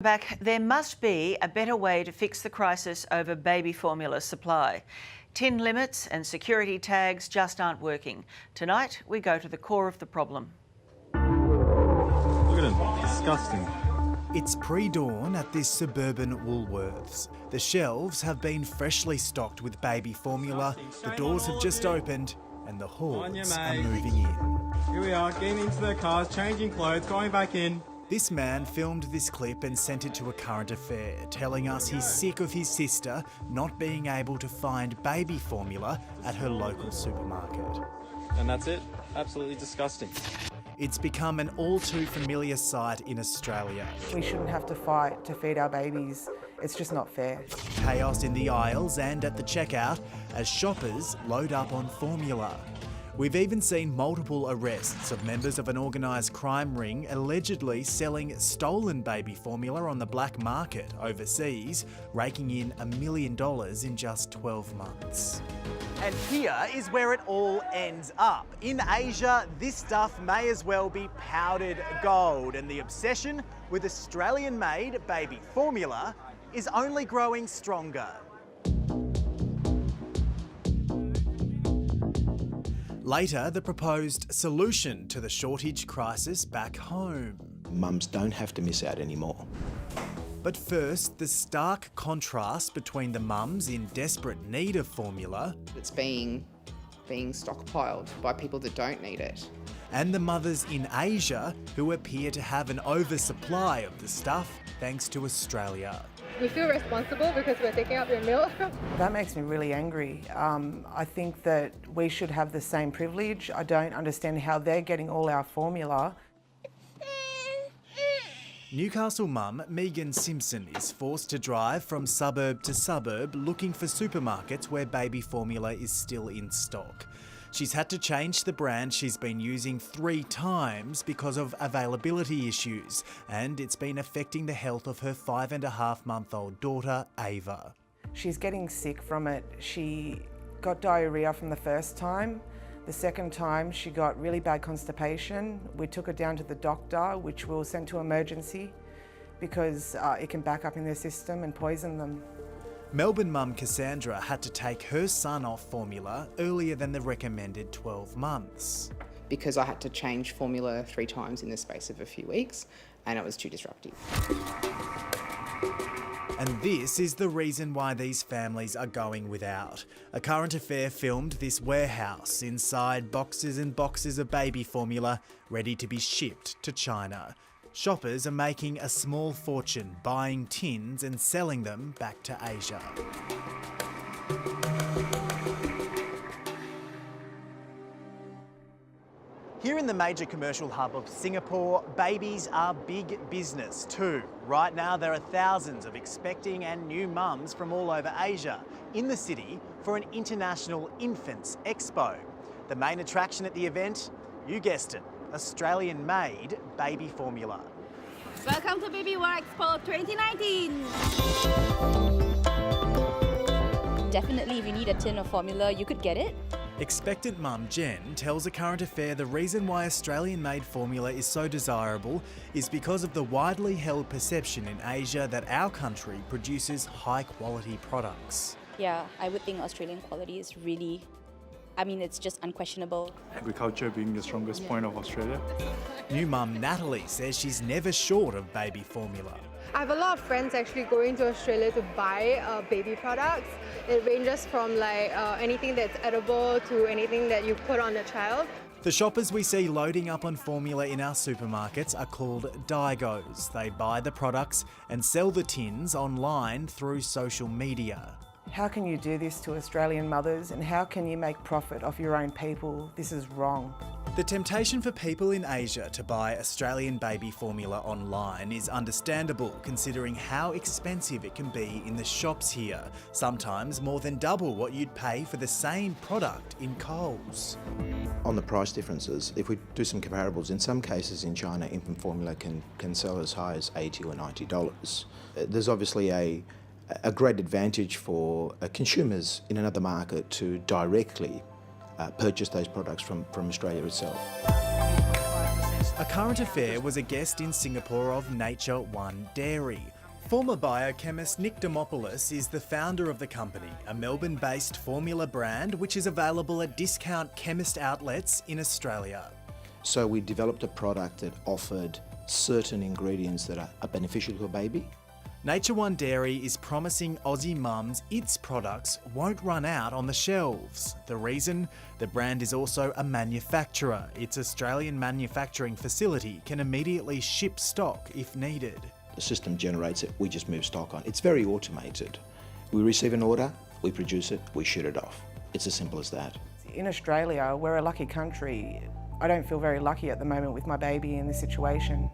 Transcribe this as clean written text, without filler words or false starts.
back. There must be a better way to fix the crisis over baby formula supply. Tin limits and security tags just aren't working. Tonight, we go to the core of the problem. Look at them, disgusting. It's pre-dawn at this suburban Woolworths. The shelves have been freshly stocked with baby formula, the doors have just opened and the hordes are moving in. Here we are, getting into their cars, changing clothes, going back in. This man filmed this clip and sent it to A Current Affair, telling us he's sick of his sister not being able to find baby formula at her local supermarket. And that's it. Absolutely disgusting. It's become an all too familiar sight in Australia. We shouldn't have to fight to feed our babies. It's just not fair. Chaos in the aisles and at the checkout as shoppers load up on formula. We've even seen multiple arrests of members of an organised crime ring allegedly selling stolen baby formula on the black market overseas, raking in $1 million in just 12 months. And here is where it all ends up. In Asia, this stuff may as well be powdered gold, and the obsession with Australian-made baby formula is only growing stronger. Later, the proposed solution to the shortage crisis back home. Mums don't have to miss out anymore. But first, the stark contrast between the mums in desperate need of formula It's being stockpiled by people that don't need it. and the mothers in Asia who appear to have an oversupply of the stuff thanks to Australia. We feel responsible because we're taking up their milk. That makes me really angry. I think that we should have the same privilege. I don't understand how they're getting all our formula. Newcastle mum Megan Simpson is forced to drive from suburb to suburb looking for supermarkets where baby formula is still in stock. She's had to change the brand she's been using 3 times because of availability issues, and it's been affecting the health of her 5.5-month-old daughter, Ava. She's getting sick from it. She got diarrhea from the first time. The second time she got really bad constipation. We took her down to the doctor, which we'll send to emergency because it can back up in their system and poison them. Melbourne mum Cassandra had to take her son off formula earlier than the recommended 12 months. Because I had to change formula 3 times in the space of a few weeks and it was too disruptive. And this is the reason why these families are going without. A Current Affair filmed this warehouse inside boxes and boxes of baby formula ready to be shipped to China. Shoppers are making a small fortune buying tins and selling them back to Asia. Here in the major commercial hub of Singapore, babies are big business too. Right now, there are thousands of expecting and new mums from all over Asia in the city for an international infants expo. The main attraction at the event, you guessed it, Australian-made baby formula. Welcome to Baby World Expo 2019! Definitely, if you need a tin of formula, you could get it. Expectant mum Jen tells A Current Affair the reason why Australian-made formula is so desirable is because of the widely held perception in Asia that our country produces high-quality products. Yeah, I would think Australian quality is really, it's just unquestionable. Agriculture being the strongest point of Australia. New mum Natalie says she's never short of baby formula. I have a lot of friends actually going to Australia to buy baby products. It ranges from anything that's edible to anything that you put on a child. The shoppers we see loading up on formula in our supermarkets are called Daigos. They buy the products and sell the tins online through social media. How can you do this to Australian mothers and how can you make profit off your own people? This is wrong. The temptation for people in Asia to buy Australian baby formula online is understandable considering how expensive it can be in the shops here, sometimes more than double what you'd pay for the same product in Coles. On the price differences, if we do some comparables, in some cases in China, infant formula can sell as high as $80 or $90. There's obviously a great advantage for consumers in another market to directly purchase those products from Australia itself. A Current Affair was a guest in Singapore of Nature One Dairy, Former biochemist Nick Demopoulos is the founder of the company, a Melbourne-based formula brand which is available at discount chemist outlets in Australia. So we developed a product that offered certain ingredients that are beneficial to a baby. Nature One Dairy is promising Aussie mums its products won't run out on the shelves. The reason? The brand is also a manufacturer. Its Australian manufacturing facility can immediately ship stock if needed. The system generates it, we just move stock on. It's very automated. We receive an order, we produce it, we ship it off. It's as simple as that. In Australia, we're a lucky country. I don't feel very lucky at the moment with my baby in this situation.